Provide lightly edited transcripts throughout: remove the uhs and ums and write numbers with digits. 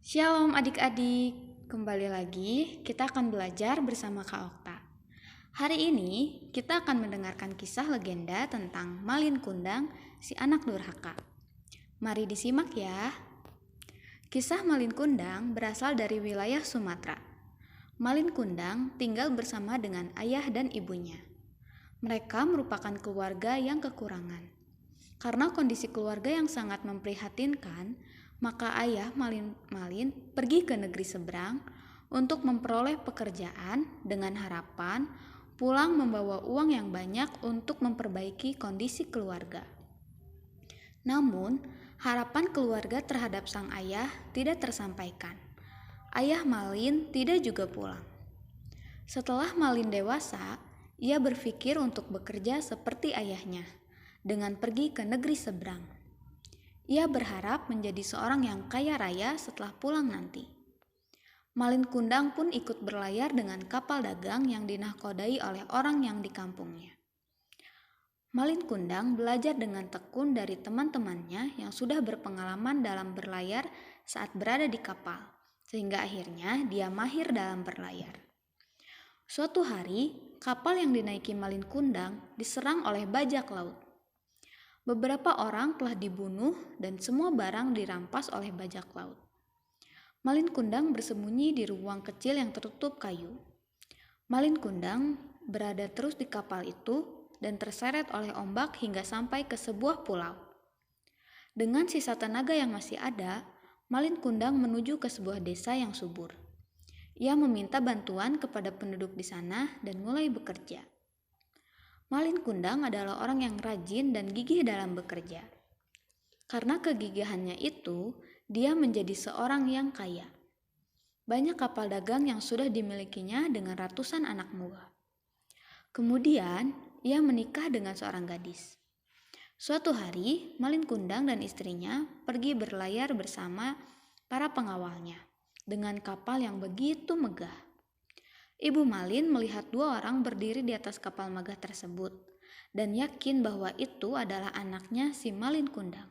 Shalom adik-adik, kembali lagi kita akan belajar bersama Kak Okta. Hari ini kita akan mendengarkan kisah legenda tentang Malin Kundang, si anak durhaka. Mari disimak ya. Kisah Malin Kundang berasal dari wilayah Sumatera. Malin Kundang tinggal bersama dengan ayah dan ibunya. Mereka merupakan keluarga yang kekurangan. Karena kondisi keluarga yang sangat memprihatinkan, maka ayah Malin pergi ke negeri seberang untuk memperoleh pekerjaan dengan harapan pulang membawa uang yang banyak untuk memperbaiki kondisi keluarga. Namun, harapan keluarga terhadap sang ayah tidak tersampaikan. Ayah Malin tidak juga pulang. Setelah Malin dewasa, ia berpikir untuk bekerja seperti ayahnya, dengan pergi ke negeri seberang. Ia berharap menjadi seorang yang kaya raya setelah pulang nanti. Malin Kundang pun ikut berlayar dengan kapal dagang yang dinahkodai oleh orang yang di kampungnya. Malin Kundang belajar dengan tekun dari teman-temannya yang sudah berpengalaman dalam berlayar saat berada di kapal, sehingga akhirnya dia mahir dalam berlayar. Suatu hari, kapal yang dinaiki Malin Kundang diserang oleh bajak laut. Beberapa orang telah dibunuh dan semua barang dirampas oleh bajak laut. Malin Kundang bersembunyi di ruang kecil yang tertutup kayu. Malin Kundang berada terus di kapal itu dan terseret oleh ombak hingga sampai ke sebuah pulau. Dengan sisa tenaga yang masih ada, Malin Kundang menuju ke sebuah desa yang subur. Ia meminta bantuan kepada penduduk di sana dan mulai bekerja. Malin Kundang adalah orang yang rajin dan gigih dalam bekerja. Karena kegigihannya itu, dia menjadi seorang yang kaya. Banyak kapal dagang yang sudah dimilikinya dengan ratusan anak buah. Kemudian, ia menikah dengan seorang gadis. Suatu hari, Malin Kundang dan istrinya pergi berlayar bersama para pengawalnya dengan kapal yang begitu megah. Ibu Malin melihat dua orang berdiri di atas kapal megah tersebut dan yakin bahwa itu adalah anaknya si Malin Kundang.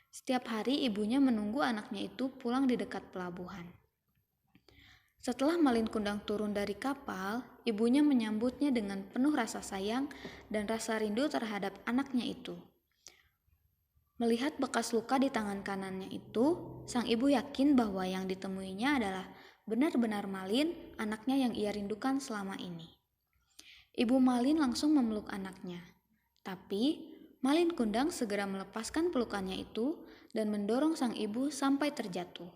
Setiap hari ibunya menunggu anaknya itu pulang di dekat pelabuhan. Setelah Malin Kundang turun dari kapal, ibunya menyambutnya dengan penuh rasa sayang dan rasa rindu terhadap anaknya itu. Melihat bekas luka di tangan kanannya itu, sang ibu yakin bahwa yang ditemuinya adalah benar-benar Malin, anaknya yang ia rindukan selama ini. Ibu Malin langsung memeluk anaknya. Tapi, Malin Kundang segera melepaskan pelukannya itu dan mendorong sang ibu sampai terjatuh.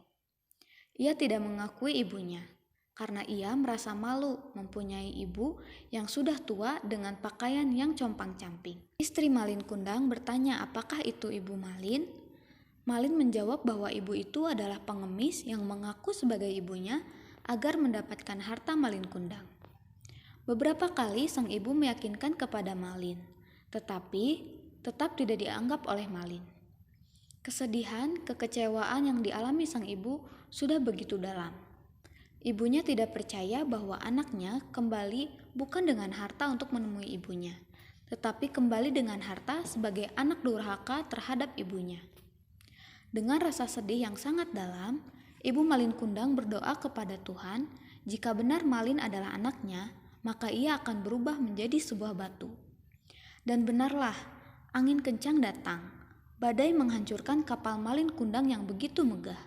Ia tidak mengakui ibunya, karena ia merasa malu mempunyai ibu yang sudah tua dengan pakaian yang compang-camping. Istri Malin Kundang bertanya apakah itu ibu Malin. Malin menjawab bahwa ibu itu adalah pengemis yang mengaku sebagai ibunya agar mendapatkan harta Malin Kundang. Beberapa kali sang ibu meyakinkan kepada Malin, tetapi tetap tidak dianggap oleh Malin. Kesedihan, kekecewaan yang dialami sang ibu sudah begitu dalam. Ibunya tidak percaya bahwa anaknya kembali bukan dengan harta untuk menemui ibunya, tetapi kembali dengan harta sebagai anak durhaka terhadap ibunya. Dengan rasa sedih yang sangat dalam, Ibu Malin Kundang berdoa kepada Tuhan, jika benar Malin adalah anaknya, maka ia akan berubah menjadi sebuah batu. Dan benarlah, angin kencang datang. Badai menghancurkan kapal Malin Kundang yang begitu megah.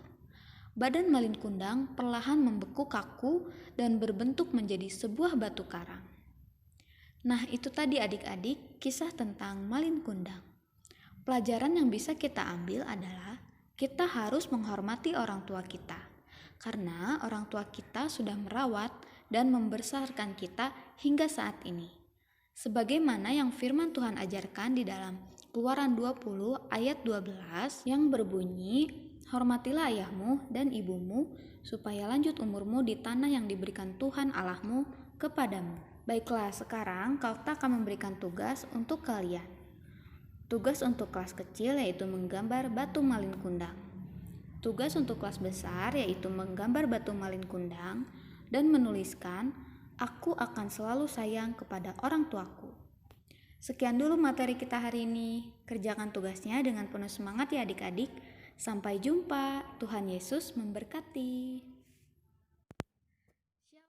Badan Malin Kundang perlahan membeku kaku dan berbentuk menjadi sebuah batu karang. Nah, itu tadi adik-adik kisah tentang Malin Kundang. Pelajaran yang bisa kita ambil adalah kita harus menghormati orang tua kita, karena orang tua kita sudah merawat dan membesarkan kita hingga saat ini. Sebagaimana yang firman Tuhan ajarkan di dalam Keluaran 20 ayat 12 yang berbunyi, hormatilah ayahmu dan ibumu supaya lanjut umurmu di tanah yang diberikan Tuhan Allahmu kepadamu. Baiklah, sekarang Kak akan memberikan tugas untuk kalian. Tugas untuk kelas kecil yaitu menggambar batu Malin Kundang. Tugas untuk kelas besar yaitu menggambar batu Malin Kundang dan menuliskan, "Aku akan selalu sayang kepada orang tuaku." Sekian dulu materi kita hari ini. Kerjakan tugasnya dengan penuh semangat ya adik-adik. Sampai jumpa, Tuhan Yesus memberkati.